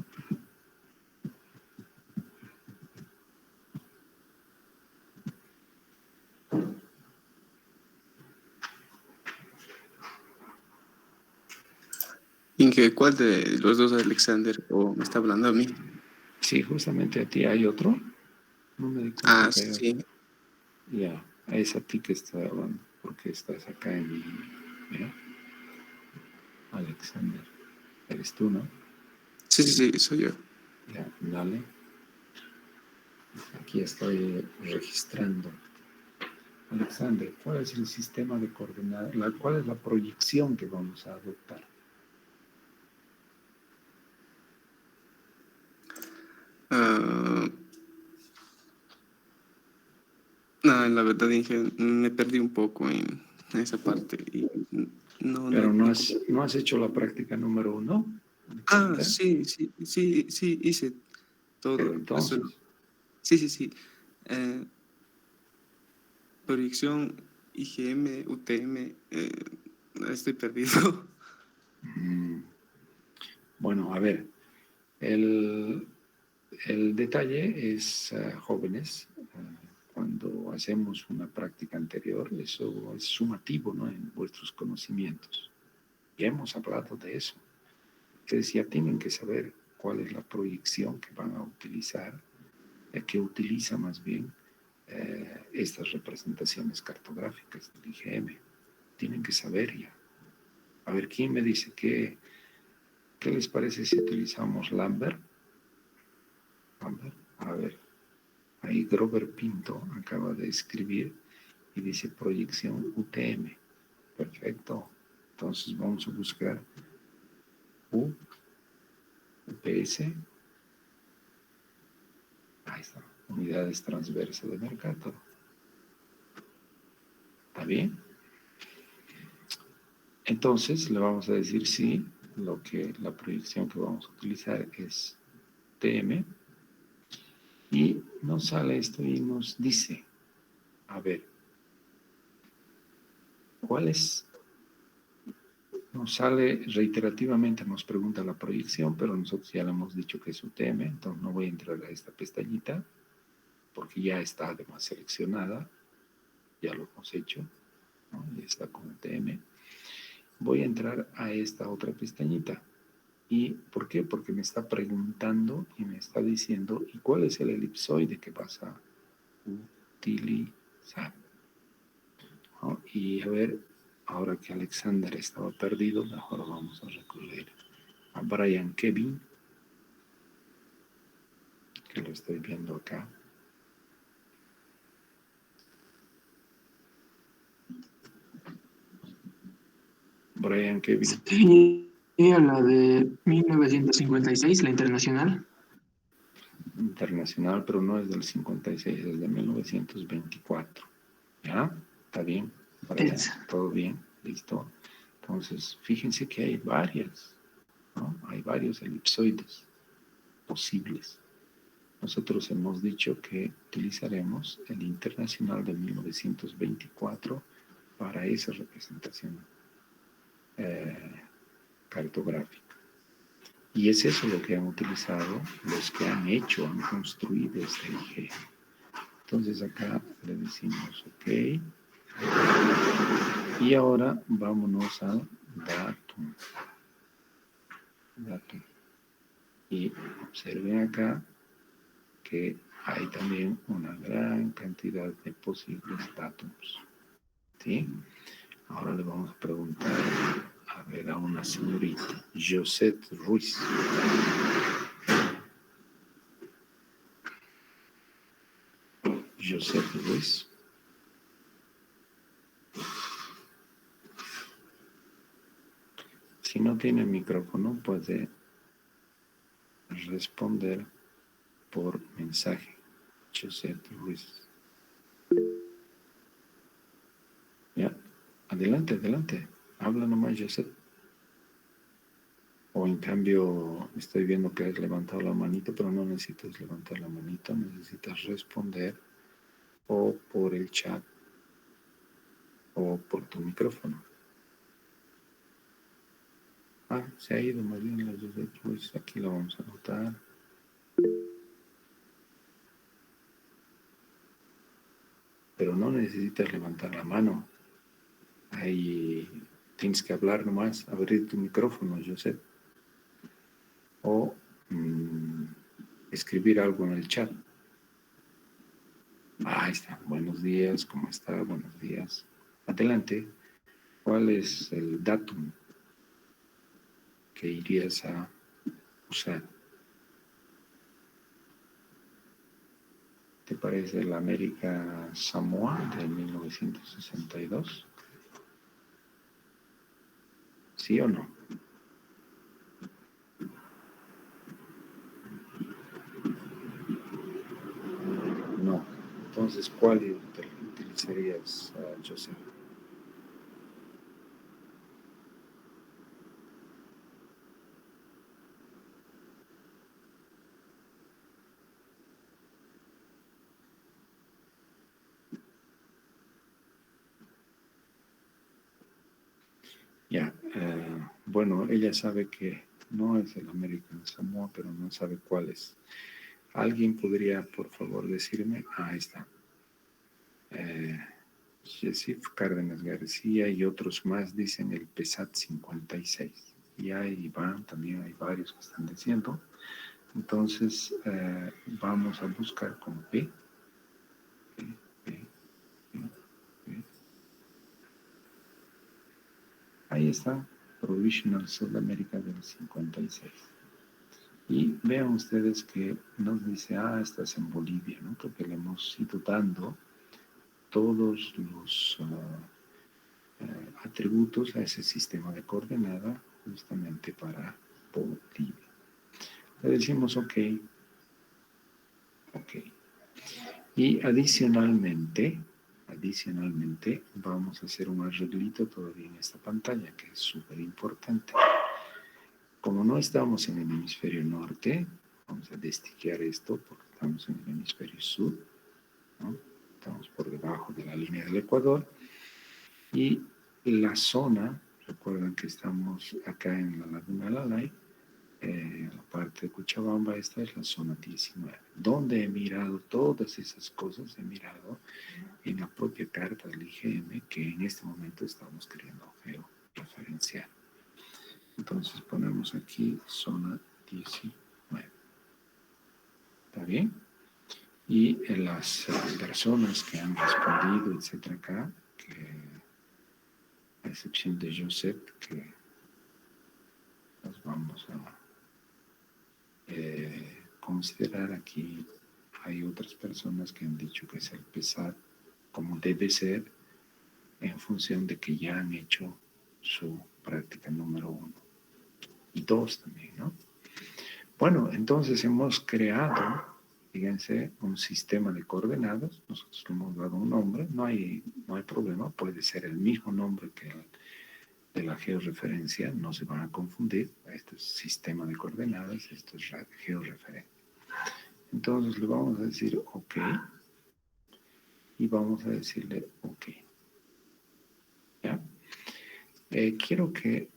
¿Cuál de los dos, Alexander, o me está hablando a mí? Sí, justamente a ti. ¿Hay otro? No me di cuenta que hay sí. otro. Ya, es a ti que está hablando, porque estás acá en mi... ¿Mira? Alexander. Eres tú, ¿no? Sí, soy yo. Ya, dale. Aquí estoy registrando. Alexander, ¿cuál es el sistema de coordenadas? ¿Cuál es la proyección que vamos a adoptar? No, la verdad, dije, me perdí un poco en esa parte y no, Pero no no has hecho la práctica número 1, Alexander. sí, hice Pero todo. entonces, Sí. Eh, Proyección, IGM, UTM, estoy perdido. bueno, a ver, el, el detalle es, jóvenes, cuando hacemos una práctica anterior, eso es sumativo, ¿no?, en vuestros conocimientos. Ya hemos hablado de eso. Ustedes ya tienen que saber cuál es la proyección que van a utilizar, que utiliza más bien estas representaciones cartográficas del IGM. Tienen que saber ya. A ver, ¿quién me dice qué les parece si utilizamos Lambert? Lambert, a ver, ahí Grover Pinto acaba de escribir y dice proyección UTM. Perfecto. Entonces vamos a buscar UPS. Ahí está. Unidades transversas de Mercator. ¿Está bien? Entonces le vamos a decir sí, la proyección que vamos a utilizar es TM. Y nos sale esto y nos dice, a ver, ¿cuál es? Nos sale reiterativamente, nos pregunta la proyección, pero nosotros ya le hemos dicho que es UTM, entonces no voy a entrar a esta pestañita porque ya está además seleccionada, ya lo hemos hecho, ¿no? Ya está con UTM. Voy a entrar a esta otra pestañita. ¿Y por qué? Porque me está preguntando y me está diciendo, ¿y cuál es el elipsoide que vas a utilizar? ¿No? Y a ver, ahora que Alexander estaba perdido, mejor vamos a recurrir a Brian Kevin, que lo estoy viendo acá. Brian Kevin. Sería la de 1956, la internacional. Internacional, pero no es del 56, es de 1924. ¿Ya? ¿Está bien? Brian, Esa. ¿todo bien? ¿Listo? Entonces, fíjense que hay varias, ¿no? Hay varios elipsoides posibles. Nosotros hemos dicho que utilizaremos el internacional de 1924 para esa representación cartográfica. Y es eso lo que han utilizado los que han construido este IG. Entonces acá le decimos OK. Y ahora vámonos a datum. Y observen acá que hay también una gran cantidad de posibles datums. ¿Sí? Ahora le vamos a preguntar a ver a una señorita, Josette Ruiz. Josette Ruiz. Si no tiene micrófono, puede responder por mensaje. Josette Ruiz. Ya, adelante. Habla nomás, Josette. O en cambio, estoy viendo que has levantado la manito, pero no necesitas levantar la manito, necesitas responder o por el chat o por tu micrófono. Se ha ido más bien las dos de Ruiz. Aquí lo vamos a anotar. Pero no necesitas levantar la mano. Ahí tienes que hablar nomás, abrir tu micrófono, José. O escribir algo en el chat. Ahí está. Buenos días, ¿cómo está? Buenos días. Adelante. ¿Cuál es el datum que irías a usar? ¿Te parece la América Samoa de 1962? ¿Sí o no? No. Entonces, ¿cuál utilizarías, Joseph? Ya, bueno, ella sabe que no es el American Samoa, pero no sabe cuál es. ¿Alguien podría, por favor, decirme? Ah, ahí está. Jessif Cárdenas García y otros más dicen el PESAT 56. Y ahí van, también hay varios que están diciendo. Entonces, vamos a buscar con P. P. Ahí está, Provisional South America del 56. Y vean ustedes que nos dice, estás en Bolivia, ¿no? Porque le hemos ido dando todos los atributos a ese sistema de coordenada justamente para Bolivia. Le decimos OK. Y adicionalmente, vamos a hacer un arreglito todavía en esta pantalla, que es súper importante. Como no estamos en el hemisferio norte, vamos a destiquear esto porque estamos en el hemisferio sur, ¿no? Estamos por debajo de la línea del Ecuador. Y la zona, recuerden que estamos acá en la Laguna Lalay, la parte de Cochabamba, esta es la zona 19. Donde he mirado todas esas cosas, he mirado en la propia carta del IGM que en este momento estamos queriendo georreferenciar. Entonces ponemos aquí zona 19. ¿Está bien? Y en las personas que han respondido, etcétera, acá, que a excepción de Joseph, que nos vamos a considerar aquí, hay otras personas que han dicho que es el PESAT como debe ser en función de que ya han hecho su práctica número 1 y 2 también, ¿no? Bueno, entonces hemos creado, fíjense, un sistema de coordenadas. Nosotros le hemos dado un nombre, no hay problema, puede ser el mismo nombre que el de la georreferencia, no se van a confundir. Este es sistema de coordenadas, esto es georreferencia. Entonces le vamos a decir OK y vamos a decirle OK. ¿Ya? Quiero que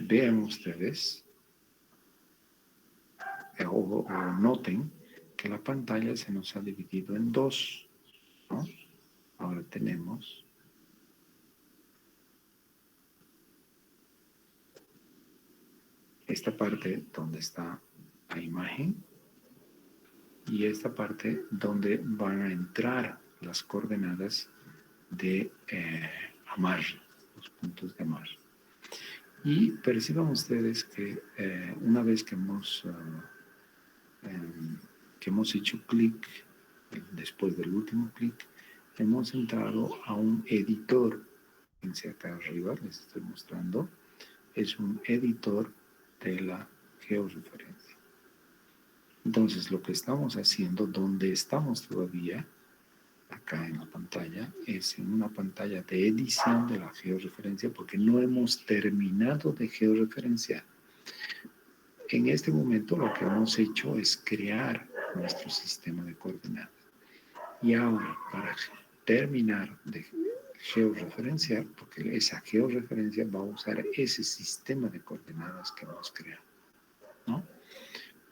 vean ustedes o noten que la pantalla se nos ha dividido en dos, ¿no? Ahora tenemos esta parte donde está la imagen y esta parte donde van a entrar las coordenadas de amarre, los puntos de amarre. Y perciban ustedes que una vez que hemos hecho clic, después del último clic, hemos entrado a un editor. Fíjense acá arriba, les estoy mostrando, es un editor de la georreferencia. Entonces, lo que estamos haciendo, donde estamos todavía, acá en la pantalla, es en una pantalla de edición de la georreferencia porque no hemos terminado de georreferenciar. En este momento lo que hemos hecho es crear nuestro sistema de coordenadas. Y ahora, para terminar de georreferenciar, porque esa georreferencia va a usar ese sistema de coordenadas que hemos creado, ¿no?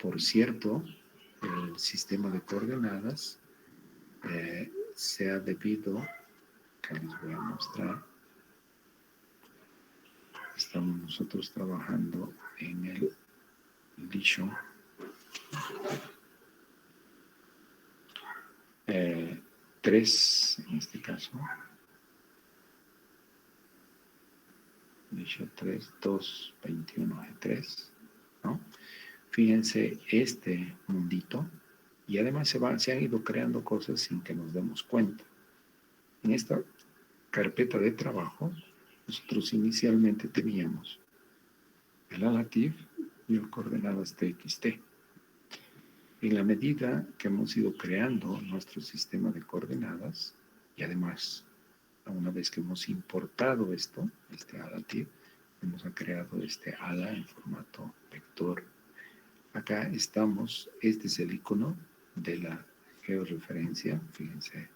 Por cierto, el sistema de coordenadas se ha debido, que les voy a mostrar, estamos nosotros trabajando en el Edition 3, en este caso, Edition 3, 221 G3, ¿no? Fíjense este mundito, Y además se han ido creando cosas sin que nos demos cuenta. En esta carpeta de trabajo, nosotros inicialmente teníamos el ALATIF y el coordenadas TXT. En la medida que hemos ido creando nuestro sistema de coordenadas, y además, una vez que hemos importado esto, este ALATIF, hemos creado este ALA en formato vector. Acá estamos, este es el icono de la georreferencia, fíjense,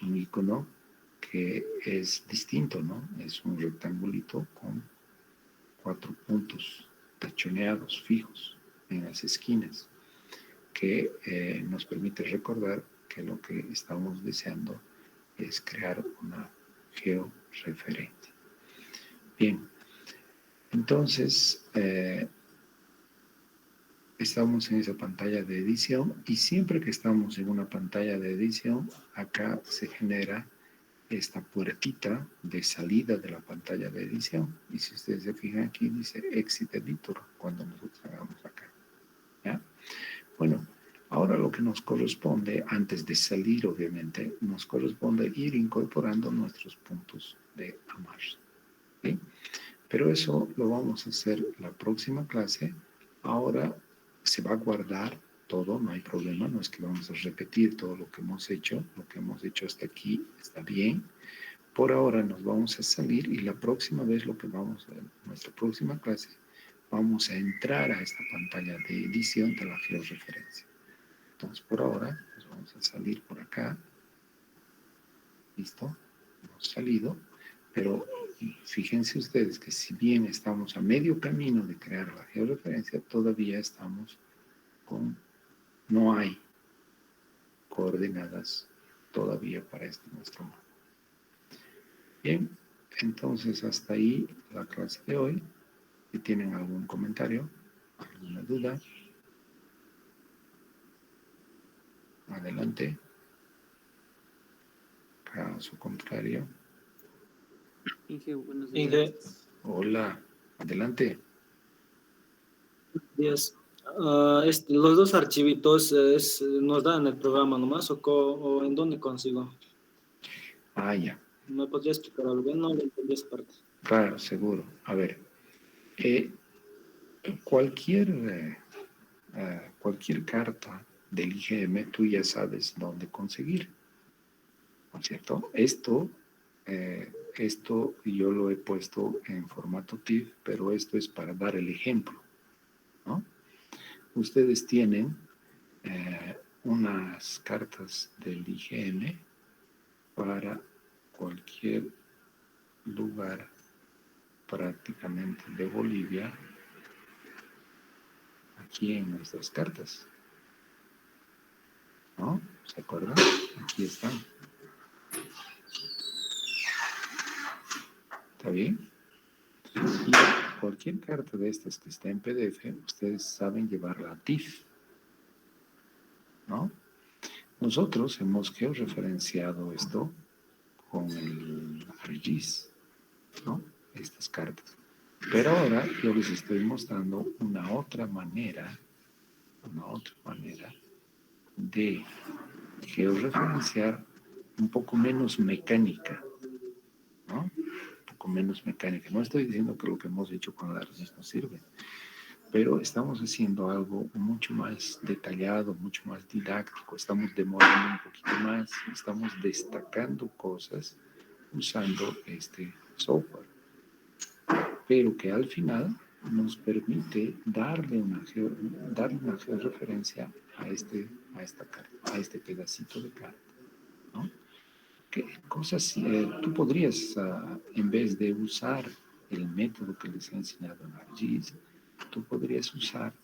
un icono que es distinto, ¿no? Es un rectangulito con 4 puntos tachoneados fijos en las esquinas que nos permite recordar que lo que estamos deseando es crear una georreferencia. Bien, entonces estamos en esa pantalla de edición y siempre que estamos en una pantalla de edición, acá se genera esta puertita de salida de la pantalla de edición. Y si ustedes se fijan aquí, dice Exit Editor cuando nosotros hagamos acá. ¿Ya? Bueno, ahora lo que nos corresponde, antes de salir obviamente, nos corresponde ir incorporando nuestros puntos de amarre. ¿Sí? Pero eso lo vamos a hacer la próxima clase. Ahora se va a guardar todo, no hay problema, no es que vamos a repetir todo lo que hemos hecho hasta aquí está bien. Por ahora nos vamos a salir y la próxima vez lo que vamos a ver, nuestra próxima clase, vamos a entrar a esta pantalla de edición de la georreferencia. Entonces por ahora nos vamos a salir por acá. ¿Listo? Hemos salido, pero fíjense ustedes que si bien estamos a medio camino de crear la georreferencia, todavía estamos no hay coordenadas todavía para este nuestro mapa. Bien, entonces hasta ahí la clase de hoy. Si tienen algún comentario, alguna duda, adelante. Caso contrario. Inge, buenos días. Inge, Hola, adelante. días. Los dos archivitos nos dan el programa nomás o en dónde consigo. Ya. ¿Me podrías explicar algo? No lo entendí esa parte. Claro, seguro. A ver, cualquier carta del IGM tú ya sabes dónde conseguir, ¿no es cierto? Esto yo lo he puesto en formato TIFF, pero esto es para dar el ejemplo, ¿no? Ustedes tienen unas cartas del IGM para cualquier lugar prácticamente de Bolivia aquí en nuestras cartas, ¿no? ¿Se acuerdan? Aquí están. ¿Está bien? Y cualquier carta de estas que está en PDF, ustedes saben llevarla a TIFF, ¿no? Nosotros hemos georreferenciado esto con el ArcGIS, ¿no? Estas cartas. Pero ahora yo les estoy mostrando una otra manera de georreferenciar un poco menos mecánica, ¿no? Un poco menos mecánica. No estoy diciendo que lo que hemos hecho con la ArcGIS no sirve, pero estamos haciendo algo mucho más detallado, mucho más didáctico, estamos demorando un poquito más, estamos destacando cosas usando este software, pero que al final nos permite darle una georreferencia a este pedacito de carta, ¿no? ¿Qué cosas tú podrías, en vez de usar el método que les he enseñado en ArcGIS, tú podrías usar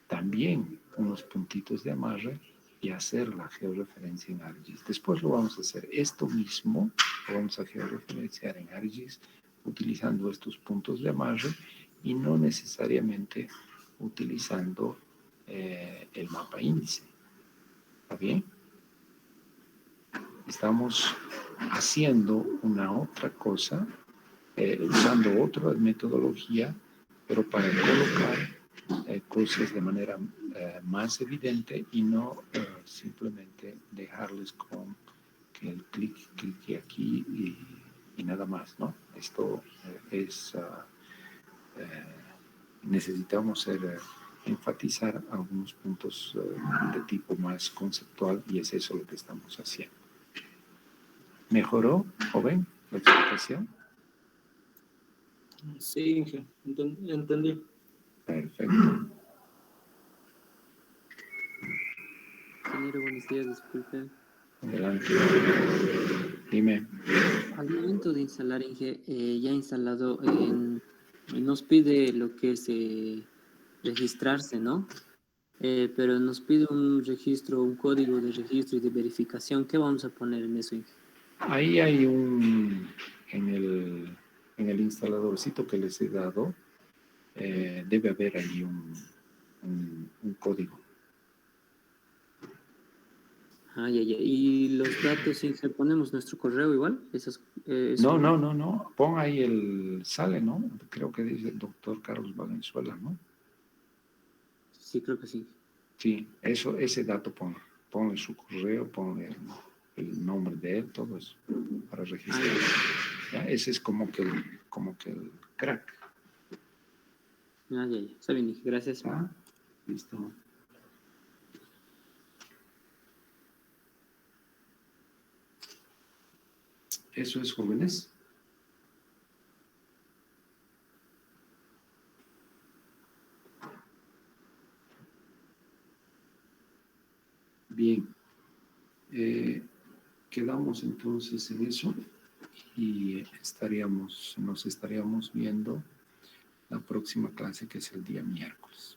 también unos puntitos de amarre y hacer la georreferencia en ArcGIS. Después lo vamos a hacer esto mismo, lo vamos a georreferenciar en ArcGIS utilizando estos puntos de amarre y no necesariamente utilizando el mapa índice. ¿Está bien? Estamos haciendo una otra cosa, usando otra metodología, pero para colocar cruces de manera más evidente y no simplemente dejarles con que el clic aquí y nada más, ¿no? Esto necesitamos enfatizar algunos puntos de tipo más conceptual y es eso lo que estamos haciendo. ¿Mejoró, joven, la explicación? Sí, Inge, entendí. Perfecto. Ingeniero, buenos días, disculpe. Adelante. Dime. Al momento de instalar Inge, ya instalado, nos pide lo que es registrarse, ¿no? Pero nos pide un registro, un código de registro y de verificación. ¿Qué vamos a poner en eso, Inge? Ahí hay en el instaladorcito que les he dado, debe haber ahí un código. Ah, ya. Y los datos, Inge, ponemos nuestro correo igual. No. Pon ahí sale, ¿no? Creo que dice el doctor Carlos Valenzuela, ¿no? Sí, creo que sí. Sí, ese dato ponle su correo, ponle el nombre de él, todo eso, para registrar. ¿Ya? Ese es como que el crack. Ah, ya. Está bien, Inge. Gracias. ¿Ah? Listo. Eso es, jóvenes. Bien. Quedamos entonces en eso y nos estaríamos viendo la próxima clase, que es el día miércoles.